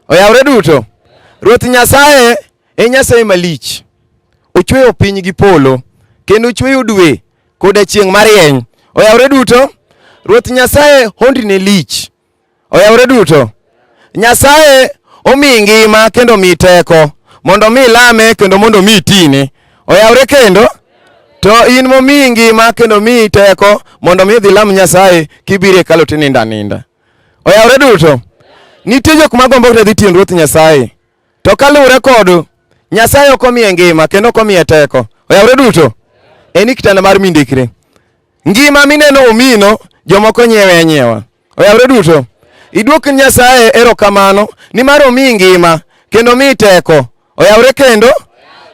Oyawre duto. Ruoth Nyasaye e Nyasaye malich. Ochweyo piny gi polo kendo ochweyo dwe koda chieng' marieny. Oyawre duto. Ruoth Nyasaye hondne lich. Oyawre duto. Nyasaye omi ngima kendo mi teko mondo mi lame kendo mondo mi tine. Oyawre kendo. To in momi ngima kendo mi teko mondo mi dhi lam Nyasaye kibire kalo tininda ninda. Oyawre duto. Nitie jok magombo dhi tien Ruoth Nyasaye. To kalure kod Nyasaye ok omiye ngima kendo ok omiye teko. Oyawre duto. Eni kitanda mar mindikre. Ngima mineno omino jomoko nyiewe anyiewa. Oyawre duto. Iduok Nyasaye erokamano nimar omi ngima kendo mi teko. Oyawre kendo.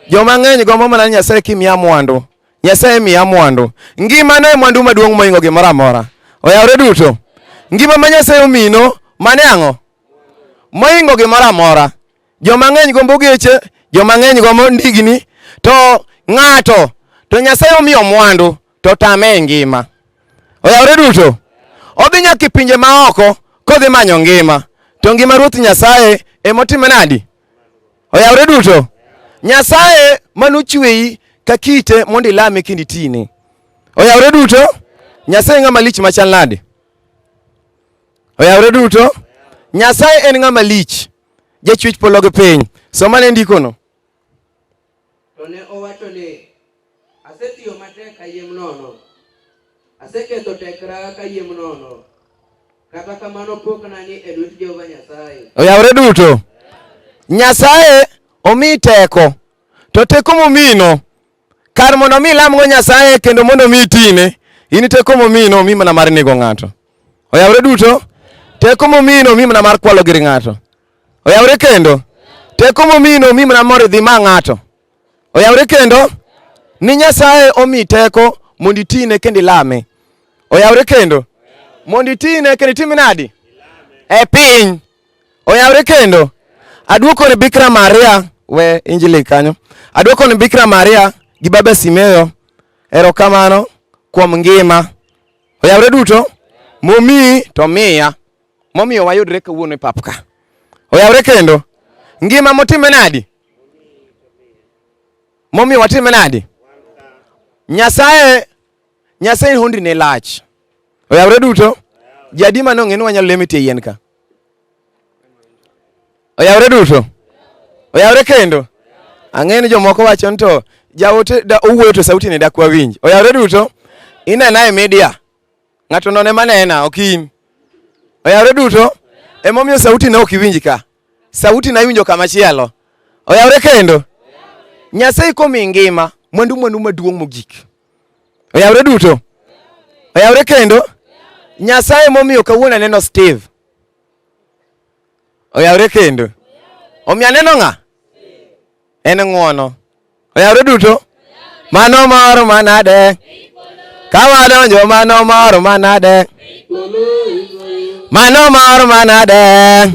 Joma ng'eny gombo mana Nyasaye kimiya mwandu. Nyasaye miya mwandu. Ngima no e mwandu maduong' moingo gimoro amora. Oyawre duto. Ngima ma Nyasaye omino mane ang'o? Moingo gimoro amora. Joma ng'eny gombo geche, joma ng'eny gombo ndigni, to ng'ato to Nyasaye omiyo mwandu to tame ngima. Oyawre duto. Odhi nyaka pinje maoko kodhi manyo ngima. To ngima Ruoth Nyasaye emotime nadi? Oyawre duto. Nyasaye manochweyi ka kite mondo ilame kendo itine. Oyawre duto. Nyasaye ng'ama lich machal nade? Oyawre duto. Nyasaye en ng'ama lich. Jachwech polo gi piny. Somane ndikono. To ne owacho ni asetiyo matek kayiem nono. Aseketho tekra kayiem nono. Kata kamano pokna ni e lwet Jehova Nyasaye. Oyawre duto. Nyasaye omi teko. To teko momino kar mondo mi lamgo Nyasaye kendo mondo mi tine, in teko momino mi mana mar nego ng'ato. Oyawre duto. Teko momino mi mana mar kwalo gir ng'ato. Oyawre kendo. Teko momino mi mana mar dhi ma ng'ato. Oyawre kendo. Ni Nyasaye omi teko mondo itine kendo ilame. Oyawre kendo. Mondo itine kendo itime nadi? E piny. Oyawre kendo. Aduoko ni Bikira Maria we injili kanyo. Aduoko ni Bikira Maria gi Baba Simeyo erokamano kuom ngima. Oyawre duto. Momi to miya. Momiyo wayudre kawuono e pap ka. Oyawre kendo. Ngima motime nadi? Momiyo watime nadi? Nyasaye hondine lach. Oyawre duto. Jadi mano ng'eni wanyalo lemo tie yien ka. Oyawre duto. Oyawre kendo. Ang'eni jomoko wacho nto jaote da owuoyo to sauti ne dakwa winj. Oyawre duto. Inena e media. Ng'ato none manena okin. Oyawre duto. Emomiyo sauti na ok iwinj ka. Sauti na iwinjo kama chielo. Oyawre kendo. Nyasaye komi ngima mwandu maduong' mogik. Oyawre duto. Oyawre kendo. Nyasaye momiyo kawuono aneno Steve. Oyawre kendo. Omiyo aneno ng'a? En ng'uono. Oyawre duto. Mano moro manade. Kawadonjo mano moro manade. Mano moro manade.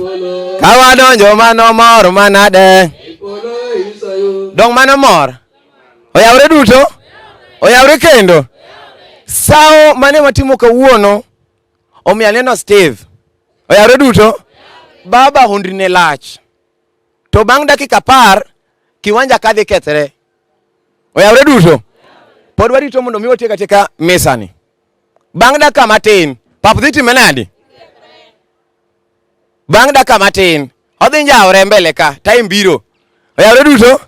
Kawadonjo mano moro manade. Dong mano mor. Oyawre duto. Oyawre kendo. Sao mane watimo kawuono omiyo aneno Steve. Oyawre duto. Baba hondrine lach. To bang' dakika 10 kiwanja kadhi kethre. Oyawre duto. Pod warito mondo mi watiek atieka mesani. Bang' dakika matin pap dhi time nadi? Bang' dakika matin odhi njawre mbele ka time biro. Oyawre duto.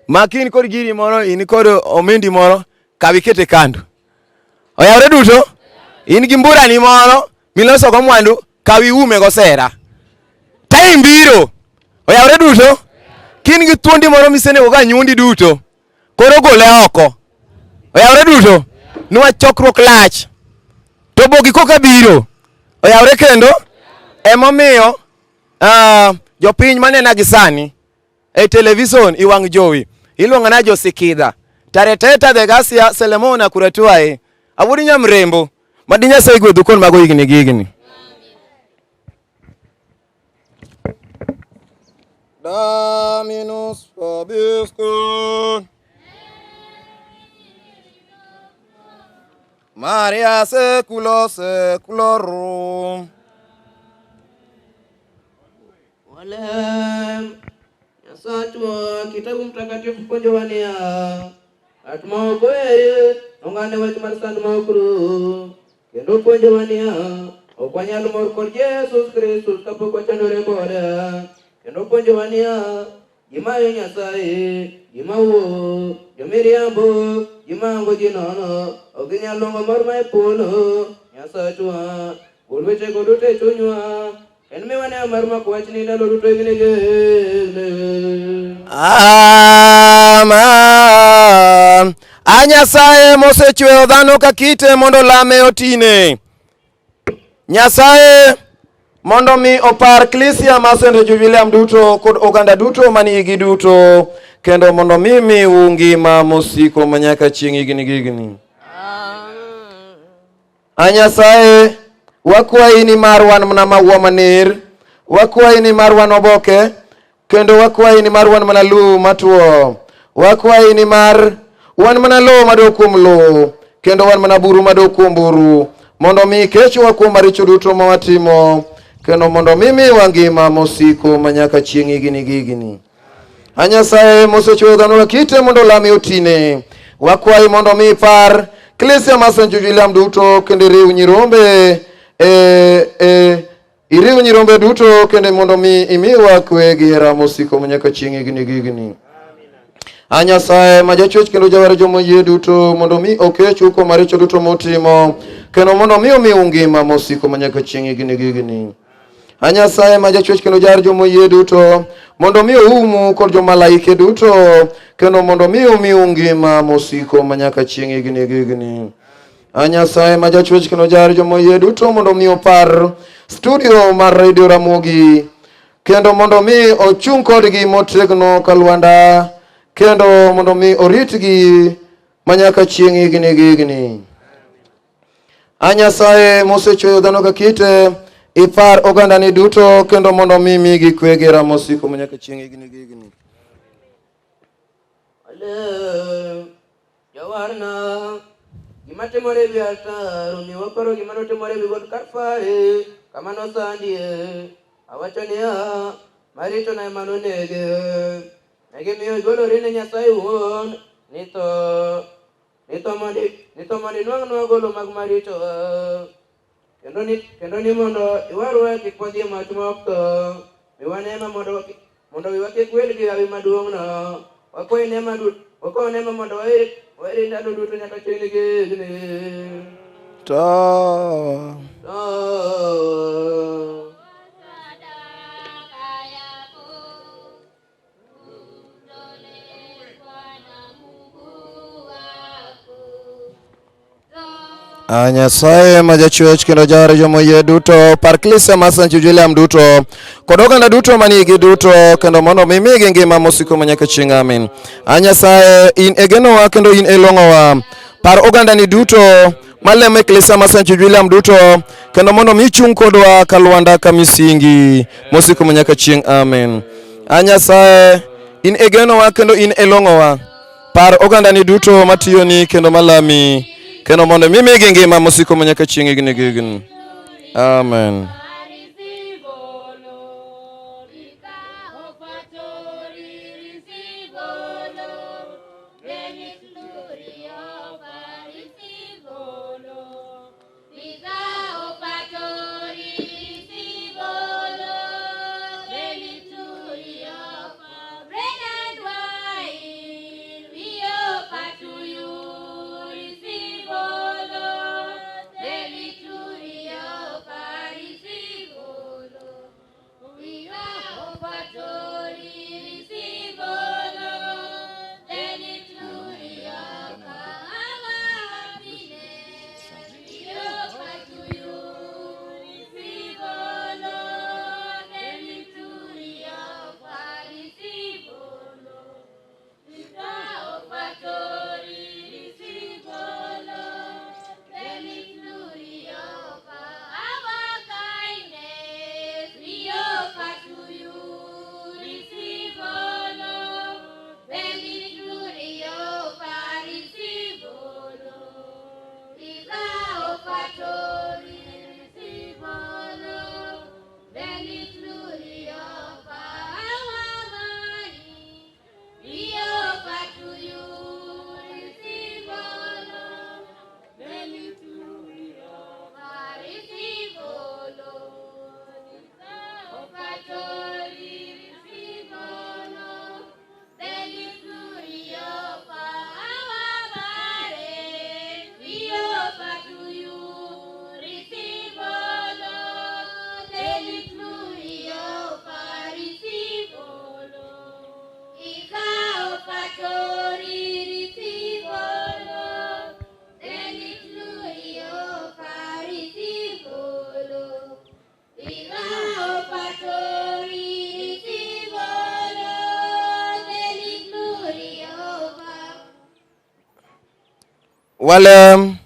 Makin kod giri moro in kod omendi moro kawi kete kando. Oyawre duto. In gi mburani moro miloso go mwandu kawi ume go sera. Time biro. Oyawre duto. Kin gi thuondi moro misenego ga nyundi duto. Koro gole oko. Oyawre duto. Nwa chokruok lach. To bogi koka biro. Oyawre kendo. Emomiyo jopiny manena gi sani e television iwang' jowi iluongo na Josikidha. Tareteta de Gasia Selemona Kuratuae. Awuri nyamrembo. Madi Nyasaye gwedhu kon mago higni gigni. Dominus vobiscum. Maria seculo seculorum. Olem Nyasachwa kitabu mtakatifu ponjwania atmaokoe ongane wetu marsandu maukuru kendo ponjwania okwanyalo mor kod Jesus Kristus kapok ochandore koda kendo ponjwania gimayo Nyasaye gimawuo jomiriambo gimango ji nono ok ginyal longo mor ma e polo Nyasachwa gol wechego duto e chunywa en miwane mar mako wachni ndalo duto igne. Amen. A Nyasaye mosechweyo dhano ka kite mondo lame otine. Nyasaye mondo mi opar Ecclesia ma St. William duto kod oganda duto mani igi duto kendo mondo mi ngima mosiko manyaka chieng' igni. A Nyasaye wakwayi ni mar wan mana maua maner, wakwayi ni mar wan oboke, kendo wakwayi ni mar wan mana lowo matuo, wakwayi ni mar wan mana lowo madok kuom lowo, kendo wan mana buru madok kuom buru, mondo mi kechwa kuom maricho duto ma watimo, kendo mondo mi wangima mosiko manyaka chieng' igni. A Nyasaye mosechweyo dhano kite mondo lame otine, wakwayi mondo mi par Ecclesia ma St. William duto kendo iriw nyirombe iriw nyirombe duto kendo mondo mi imiwa kwe gi hera mosiko manyaka chieng' igni. A Nyasaye ma jachwech kendo jawar jomoyie duto mondo mi okechu kuom maricho duto motimo kendo mondo mi omiu ngima mosiko manyaka chieng' igni. A Nyasaye ma jachwech kendo jawar jomoyie duto mondo mi oumu kod jomalaike duto kendo mondo mi omiu ngima mosiko manyaka chieng' igni. A Nyasaye ma jachwech kendo jawar jomoyie duto mondo mi opar studio mar Radio Ramogi kendo mondo mi ochung' kodgi motegno kalwanda kendo mondo mi oritgi manyaka chieng' igni. A Nyasaye mosechweyo dhano ka kite ipar oganda ni duto kendo mondo mi migi kwe gi hera mosiko manyaka chieng' igni. Ale jawarna gimatimore bi altar omiwa paro gima notimore bi god Kalvari kama nosandie awacho niya marito na ema nonege negimiyo igolori ne Nyasaye wuon nito mondo inwang'nwa golo mag maricho kendo ni mondo iwarwa kik wadhi mach ma ok tho miwa neema mondo wiwa kik wil gi hawi maduong'no wakwayi neema mondo weri ndalo duto nyaka chieng' igni. A Nyasaye ma jachwech kendo jawar jomoyie duto par Ecclesia ma St. William duto kod oganda duto manigi duto kendo mondo mi migi ngima mosiko manyaka chieng'. Amen. A Nyasaye in e genowa kendo in e long'owa, par oganda ni duto malemo Ecclesia ma St. William duto kendo mondo mi chung' kodwa kalwanda ka misingi mosiko manyaka chieng'. Amen. A Nyasaye in e genowa kendo in e long'owa, par oganda ni duto matiyoni kendo malami kendo mondo mimigi ngima mosiko manyaka chieng' igni. Amen. Walem.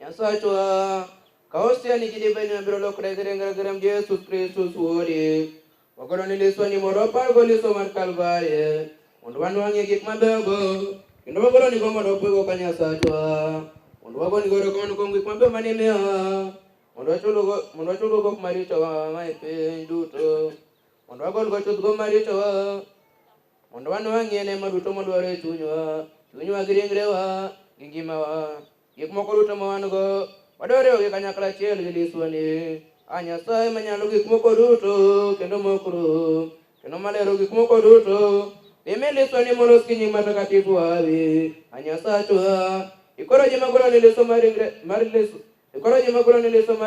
Nyasachwa kausia nikidibani na biro lokre gerem Jesus Kristus wodi. Wakoro niliswani moropar goliso mar Kalvari. Ondwan wangi gik mabego. Kendo wakoro ni gomo dopego kanyasachwa. Ondwago ni goro kono kongi kwambe manimia. Ondwachulo go marito wa maipe duto. Ondwago go chut go marito wa. Ondwan wangi ene maduto modware chunywa giringrewa gingima gik moko duto mawango wadore oge kanyakla achiel gi liswani Nyasaye manyalo gik moko duto kendo mokro kendo malero gik moko duto ime liswani molos gi nying matakatifu awi Nyasachwa ikoro jima golo ni liso mar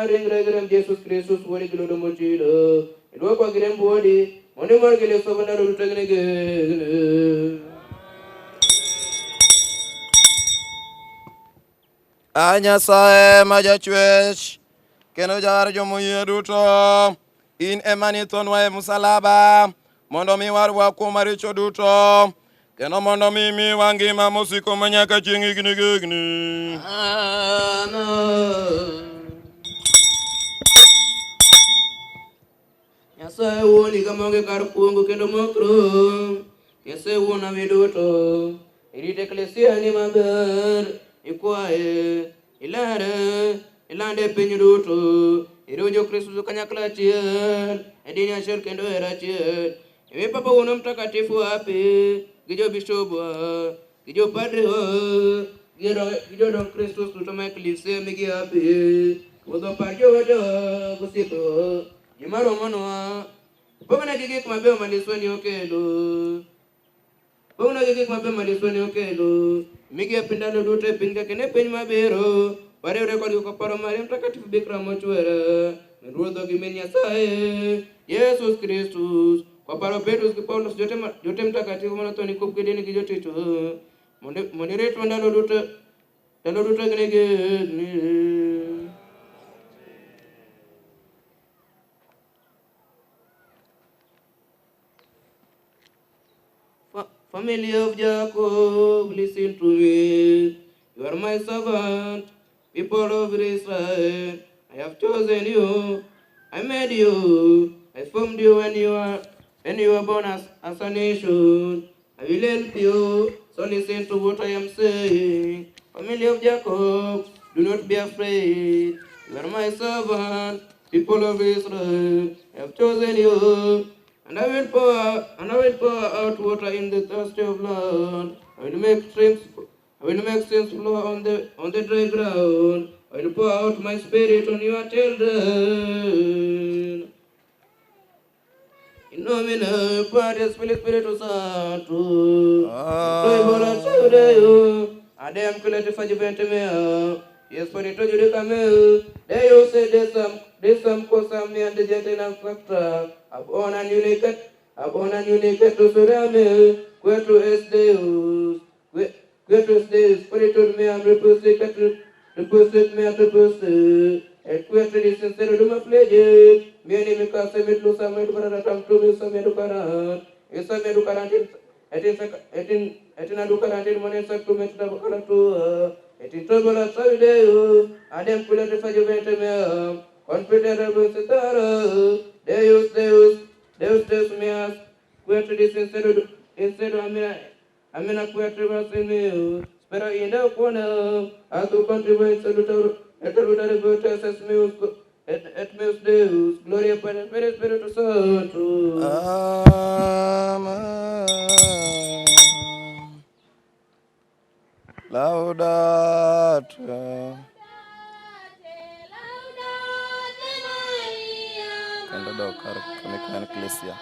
ringre gerem Jesus Kristus wodi gilodo mochido idwoko girem wodi mondi mor gi liso bandaro duto gne Nyasaye ma jachwech kendo jar jomoyie duto, in ema nithonwa e msalaba mondo mi warwa kuom maricho duto kendo mondo mi miwa ngima mosiko manyaka chieng' higni gi higni. Nyasaye wuoni kamonge kar kuongo kendo mokro kese wuona wi duto irite eklesia ni maber ikwaye ilande piny duto iriwo Kristo kanyakla achiel e dini achiel kendo hera achiel iwe Papa Wuon Mtakatifu wapi gi jobishobwa gi jopadrewa gi jodong Kristo duto ma eklesia migi wapi wuodho par jowetewa gosiepewa gimaromonwa pogna gi gik mabeyo maliswani okelo migi e pindalo duto e piny ka kendo e piny mabiro wariwre kodgi koparo Maria Mtakatifu Bikira mochwere min Ruodho gi min Nyasaye Jesus Kristus koparo Petrus gi Paulos jote mtakatifu manothoni kop gidini gi jotich mondo iritwa ndalo duto ginegi. Family of Jacob, listen to me. You are my servant, people of Israel. I have chosen you. I made you. I formed you when you were born as a nation. I will help you. So listen to what I am saying. Family of Jacob, do not be afraid. You are my servant, people of Israel. I have chosen you. And I will pour out water in the thirsty of land. I will make streams flow on the dry ground. I will pour out my spirit on your children. In nomine Patris Spiritus Sanctus. Adem culete facibente mea. Yes, for it to you come. Deus desam cosam me and the gentle factor. Abon and unicat to surame. Quetu es Deus. Quetus Deus, spiritus me and repusit me at the post. Et quetu is instead of my pledge. Many me casamit lusa made for a time to me some educaran. Is a educaran. Etin adukarantin monen saktu metna bakalatu. Etin tobola saudeu. Adem kulate fajuvente mea. Confidere busitara. Deus meas. Quetu dis instead amina quetu vasinu. Spero inda kona. Atu contribute salutar. Etalutare votes meus. Et meus Deus. Gloria Patri Spiritus Sanctus. Amen. Laudato. Kendo dokar kami kwen Ecclesia.